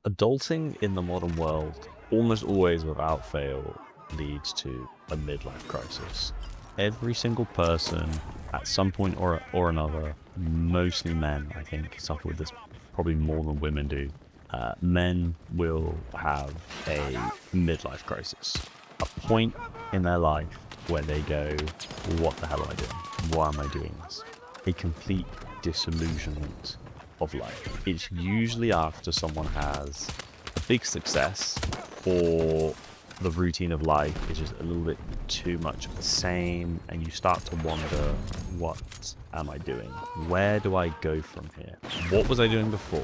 Adulting in the modern world almost always without fail leads to a midlife crisis. Every single person at some point or another, mostly men, I think, suffer with this probably more than women do. Men will have a midlife crisis, a point in their life where they go, what the hell am I doing? Why am I doing this? A complete disillusionment of life. It's usually after someone has a big success, or the routine of life is just a little bit too much of the same, and you start to wonder, what am I doing? Where do I go from here? What was I doing before?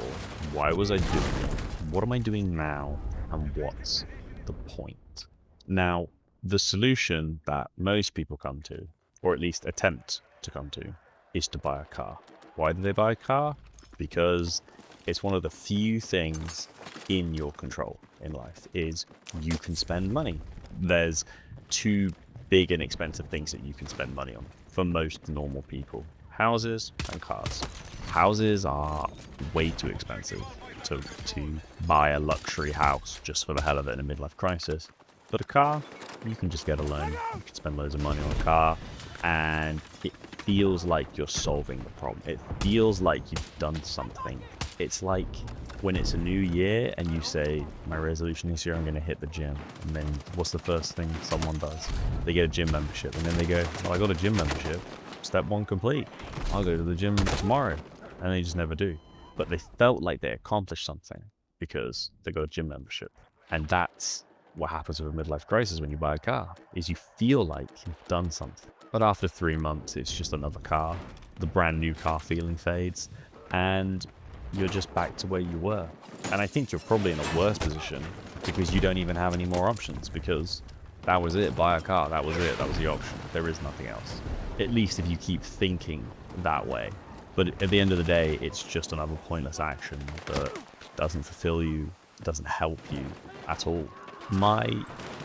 Why was I doing it? What am I doing now? And what's the point? Now, the solution that most people come to, or at least attempt to come to, is to buy a car. Why do they buy a car? Because it's one of the few things in your control in life is you can spend money. There's two big and expensive things that you can spend money on for most normal people: houses and cars. Houses are way too expensive to buy a luxury house just for the hell of it in a midlife crisis. But a car, you can just get a loan. You can spend loads of money on a car, and it feels like you're solving the problem. It feels like you've done something. It's like when it's a new year and you say, my resolution this year, I'm going to hit the gym. And then what's the first thing someone does? They get a gym membership. And then they go, well, I got a gym membership. Step one complete. I'll go to the gym tomorrow. And they just never do. But they felt like they accomplished something because they got a gym membership. And that's what happens with a midlife crisis when you buy a car, is you feel like you've done something. But after 3 months, it's just another car. The brand new car feeling fades, and you're just back to where you were. And I think you're probably in a worse position because you don't even have any more options, because that was it. Buy a car. That was it. That was the option. There is nothing else. At least if you keep thinking that way. But at the end of the day, it's just another pointless action that doesn't fulfill you, doesn't help you at all. My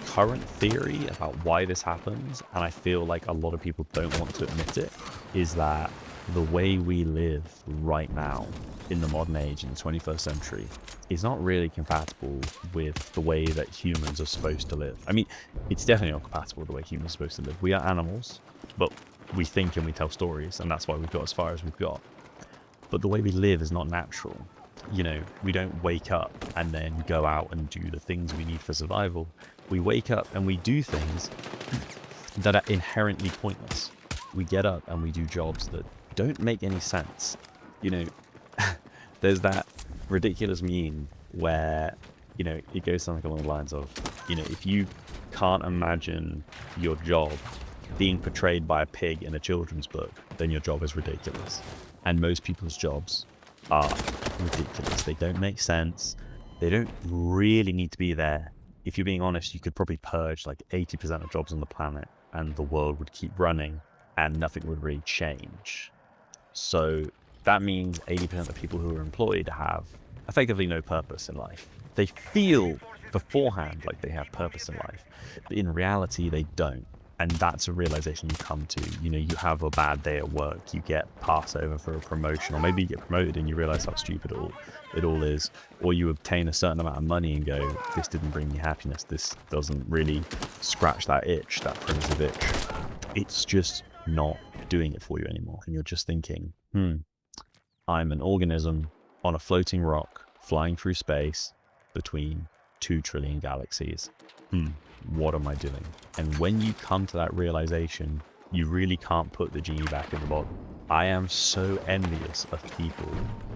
current theory about why this happens, and I feel like a lot of people don't want to admit it, is that the way we live right now in the modern age, in the 21st century, is not really compatible with the way that humans are supposed to live. I mean, it's definitely not compatible with the way humans are supposed to live. We are animals, but we think and we tell stories, and that's why we've got as far as we've got. But the way we live is not natural. You know, we don't wake up and then go out and do the things we need for survival. We wake up and we do things that are inherently pointless. We get up and we do jobs that don't make any sense. You know, there's that ridiculous meme where, you know, it goes something along the lines of, you know, if you can't imagine your job being portrayed by a pig in a children's book, then your job is ridiculous. And most people's jobs are ridiculous. They don't make sense. They don't really need to be there. If you're being honest, you could probably purge like 80% of jobs on the planet and the world would keep running and nothing would really change. So that means 80% of people who are employed have effectively no purpose in life. They feel beforehand like they have purpose in life, but in reality, they don't. And that's a realization you come to. You know, you have a bad day at work, you get passed over for a promotion, or maybe you get promoted and you realize how stupid it all is, or you obtain a certain amount of money and go, this didn't bring me happiness, this doesn't really scratch that itch, that primitive itch. It's just not doing it for you anymore. And you're just thinking, I'm an organism on a floating rock flying through space between 2 trillion galaxies. What am I doing? And when you come to that realization, you really can't put the genie back in the bottle. I am so envious of people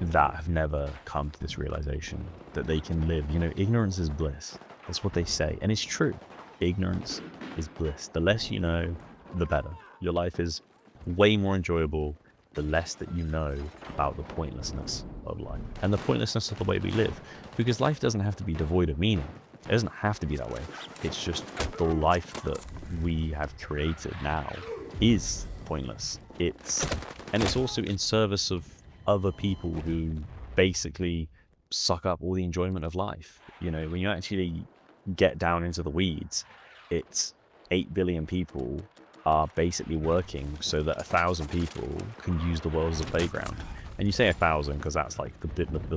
that have never come to this realization that they can live. You know, ignorance is bliss. That's what they say. And it's true. Ignorance is bliss. The less you know, the better. Your life is way more enjoyable the less that you know about the pointlessness of life and the pointlessness of the way we live. Because life doesn't have to be devoid of meaning. It doesn't have to be that way. It's just the life that we have created now is pointless. It's also in service of other people who basically suck up all the enjoyment of life. You know, when you actually get down into the weeds, it's 8 billion people are basically working so that 1,000 people can use the world as a playground. And you say 1,000 because that's like the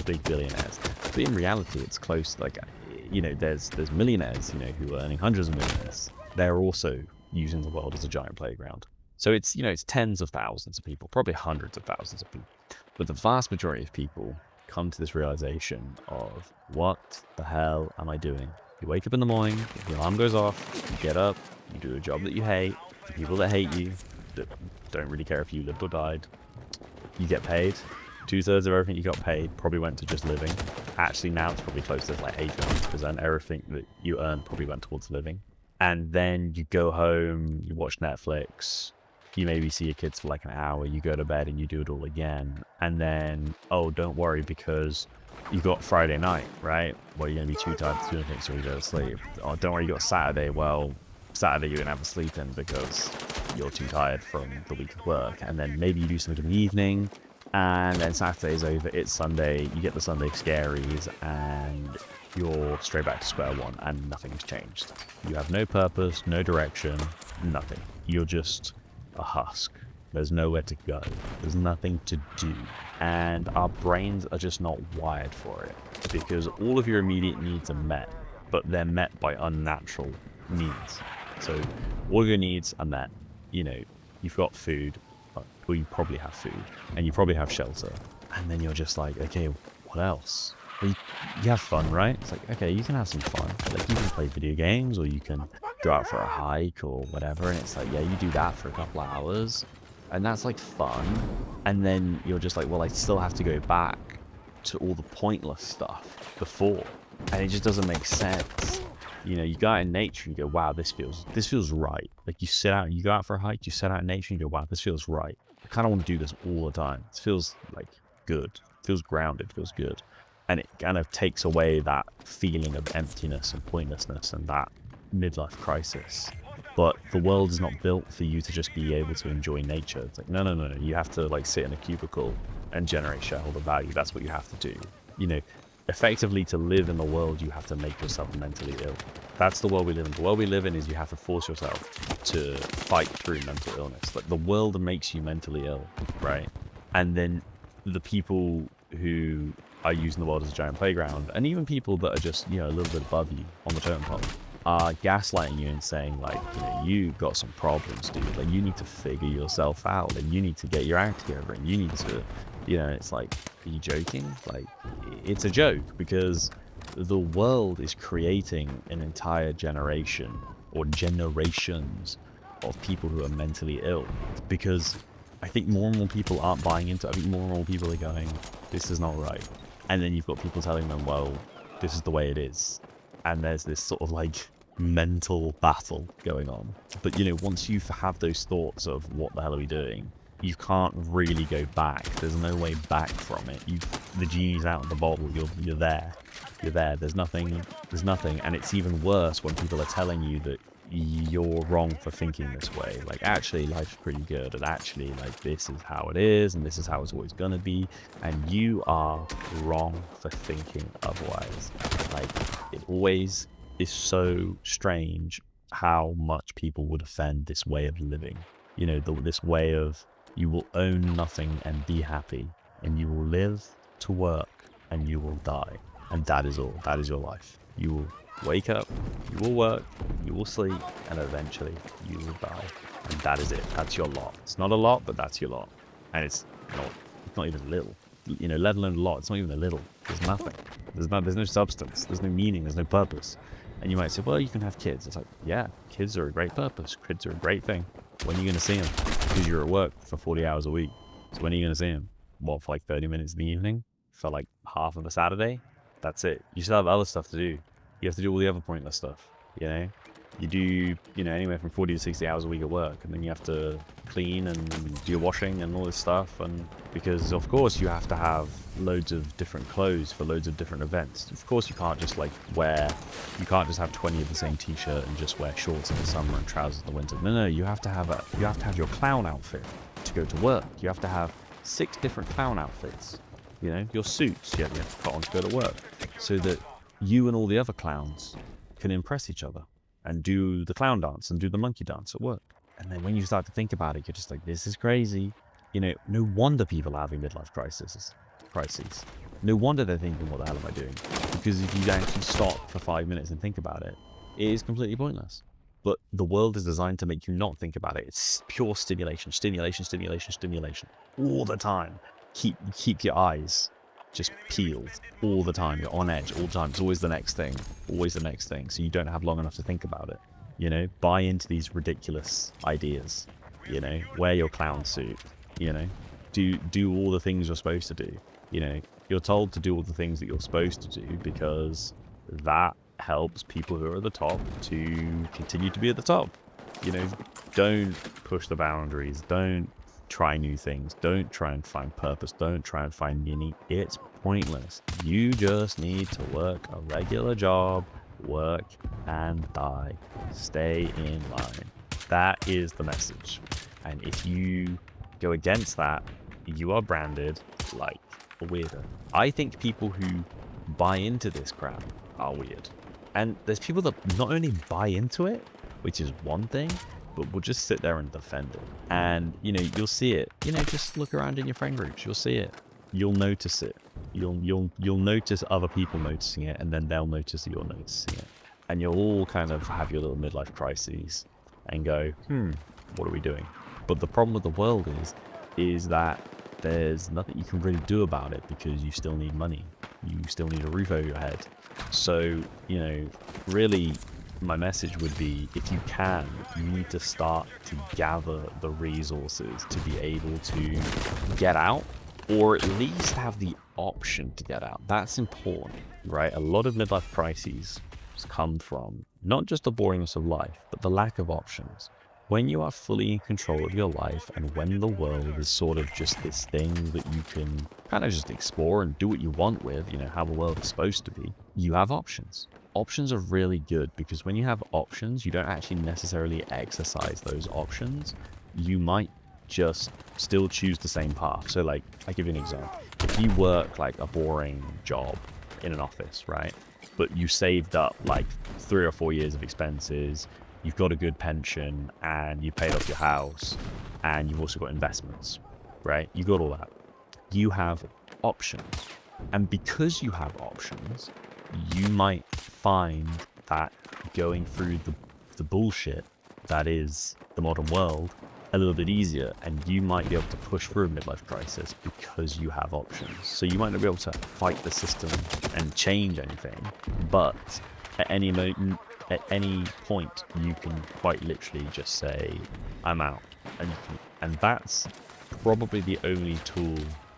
big billionaires. But in reality, it's close. Like, you know, there's millionaires, you know, who are earning hundreds of millions. They're also using the world as a giant playground. So it's, you know, it's tens of thousands of people, probably hundreds of thousands of people. But the vast majority of people come to this realization of, what the hell am I doing? You wake up in the morning, the alarm goes off, you get up, you do a job that you hate, the people that hate you, that don't really care if you lived or died, you get paid. 2/3 of everything you got paid probably went to just living. Actually, now it's probably close to like 80%. Everything that you earned probably went towards living. And then you go home, you watch Netflix, you maybe see your kids for like an hour, you go to bed and you do it all again. And then, oh, don't worry, because you got Friday night, right? Well, you're going to be too tired to do anything, so you go to sleep. Oh, don't worry, you got Saturday. Well, Saturday you're going to have a sleep in because you're too tired from the week of work. And then maybe you do something in the evening, and then Saturday's over, it's Sunday, you get the Sunday scaries, and you're straight back to square one, and nothing's changed. You have no purpose, no direction, nothing. You're just a husk. There's nowhere to go. There's nothing to do. And our brains are just not wired for it, because all of your immediate needs are met, but they're met by unnatural means. So all your needs are met. You know, you've got food, well, you probably have food, and you probably have shelter. And then you're just like, okay, what else? Well, you have fun, right? It's like, okay, you can have some fun. Like, you can play video games, or you can go out for a hike or whatever. And it's like, yeah, you do that for a couple of hours, and that's like fun. And then you're just like, well, I still have to go back to all the pointless stuff before, and it just doesn't make sense. You know, you go out in nature and you go, wow, this feels right. Like, you sit out, you go out for a hike, you sit out in nature and you go, wow, this feels right. I kind of want to do this all the time. This feels like good. It feels grounded, feels good. And it kind of takes away that feeling of emptiness and pointlessness and that midlife crisis. But the world is not built for you to just be able to enjoy nature. It's like, no. You have to like sit in a cubicle and generate shareholder value. That's what you have to do. You know, effectively, to live in the world, you have to make yourself mentally ill. That's the world we live in. The world we live in is you have to force yourself to fight through mental illness. Like, the world makes you mentally ill, right? And then the people who are using the world as a giant playground, and even people that are just, you know, a little bit above you on the totem pole, are gaslighting you and saying, like, you know, you got some problems, dude. Like, you need to figure yourself out, and you need to get your act together, and you need to, you know, it's like, are you joking? Like, it's a joke, because the world is creating an entire generation or generations of people who are mentally ill, because I think more and more people aren't buying into it. I think more and more people are going, this is not right. And then you've got people telling them, well, this is the way it is. And there's this sort of like mental battle going on. But, you know, once you have those thoughts of what the hell are we doing, you can't really go back. There's no way back from it. The genie's out of the bottle. You're there. You're there. There's nothing. And it's even worse when people are telling you that you're wrong for thinking this way. Like, actually, life's pretty good, and actually, like, this is how it is, and this is how it's always gonna be, and you are wrong for thinking otherwise. Like, it always is so strange how much people would offend this way of living. You know, this way of, you will own nothing and be happy, and you will live to work, and you will die, and that is all. That is your life. You will wake up, you will work, you will sleep, and eventually you will die. And that is it. That's your lot. It's not a lot, but that's your lot. And it's not even little. You know, let alone a lot. It's not even a little. There's nothing. There's no substance. There's no meaning. There's no purpose. And you might say, well, you can have kids. It's like, yeah, kids are a great purpose. Kids are a great thing. When are you going to see them? Because you're at work for 40 hours a week. So when are you going to see them? What, for like 30 minutes in the evening? For like half of a Saturday? That's it. You still have other stuff to do. You have to do all the other pointless stuff, you know? You do, you know, anywhere from 40 to 60 hours a week at work, and then you have to clean and do your washing and all this stuff, and because, of course, you have to have loads of different clothes for loads of different events. Of course, you can't just, like, you can't just have 20 of the same t-shirt and just wear shorts in the summer and trousers in the winter. No, you have to have your clown outfit to go to work. You have to have 6 different clown outfits, you know, your suits you have to put on to go to work, so that you and all the other clowns can impress each other and do the clown dance and do the monkey dance at work. And then when you start to think about it, you're just like, this is crazy. You know, no wonder people are having midlife crises. No wonder they're thinking, what the hell am I doing? Because if you actually stop for 5 minutes and think about it, it is completely pointless. But the world is designed to make you not think about it. It's pure stimulation, stimulation, stimulation, stimulation, all the time. Keep your eyes just peeled all the time. You're on edge all the time. It's always the next thing, always the next thing. So you don't have long enough to think about it. You know, buy into these ridiculous ideas. You know, wear your clown suit. You know, do all the things you're supposed to do. You know, you're told to do all the things that you're supposed to do because that helps people who are at the top to continue to be at the top. You know, don't push the boundaries. Don't try new things. Don't try and find purpose. Don't try and find meaning. It's pointless. You just need to work a regular job, work and die. Stay in line. That is the message. And if you go against that, you are branded like a weirdo. I think people who buy into this crap are weird. And there's people that not only buy into it, which is one thing, but will just sit there and defend it. And, you know, you'll see it. You know, just look around in your friend groups. You'll see it. You'll notice it. You'll notice other people noticing it, and then they'll notice that you're noticing it. And you'll all kind of have your little midlife crises and go, what are we doing? But the problem with the world is that there's nothing you can really do about it because you still need money. You still need a roof over your head. So, you know, really my message would be, if you can, you need to start to gather the resources to be able to get out, or at least have the option to get out. That's important, right? A lot of midlife crises come from not just the boringness of life, but the lack of options. When you are fully in control of your life, and when the world is sort of just this thing that you can kind of just explore and do what you want with, you know, how the world is supposed to be, you have options. Options are really good because when you have options, you don't actually necessarily exercise those options. You might just still choose the same path. So like, I give you an example. If you work like a boring job in an office, right? But you saved up like 3 or 4 years of expenses, you've got a good pension, and you paid off your house, and you've also got investments, right? You got all that. You have options. And because you have options, you might find that going through the bullshit that is the modern world a little bit easier, and you might be able to push through a midlife crisis because you have options. So you might not be able to fight the system and change anything, but at any moment, at any point, you can quite literally just say, I'm out. And that's probably the only tool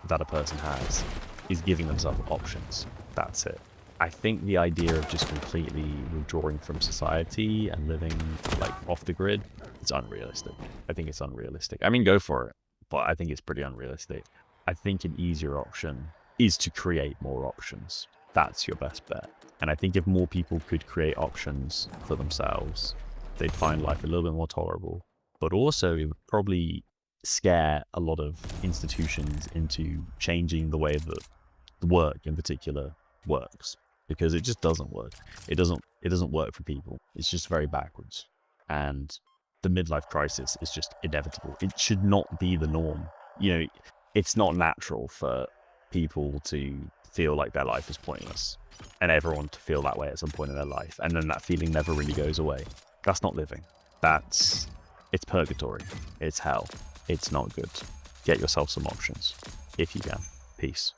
that a person has, is giving themselves options. That's it. I think the idea of just completely withdrawing from society and living like off the grid, it's unrealistic. I think it's unrealistic. I mean, go for it, but I think it's pretty unrealistic. I think an easier option is to create more options. That's your best bet. And I think if more people could create options for themselves, they'd find life a little bit more tolerable. But also, it would probably scare a lot of institutions into changing the way that work in particular works, because it just doesn't work. It doesn't work for people. It's just very backwards. And the midlife crisis is just inevitable. It should not be the norm. You know, it's not natural for people to feel like their life is pointless, and everyone to feel that way at some point in their life, and then that feeling never really goes away. That's not living. It's purgatory. It's hell. It's not good. Get yourself some options if you can. Peace.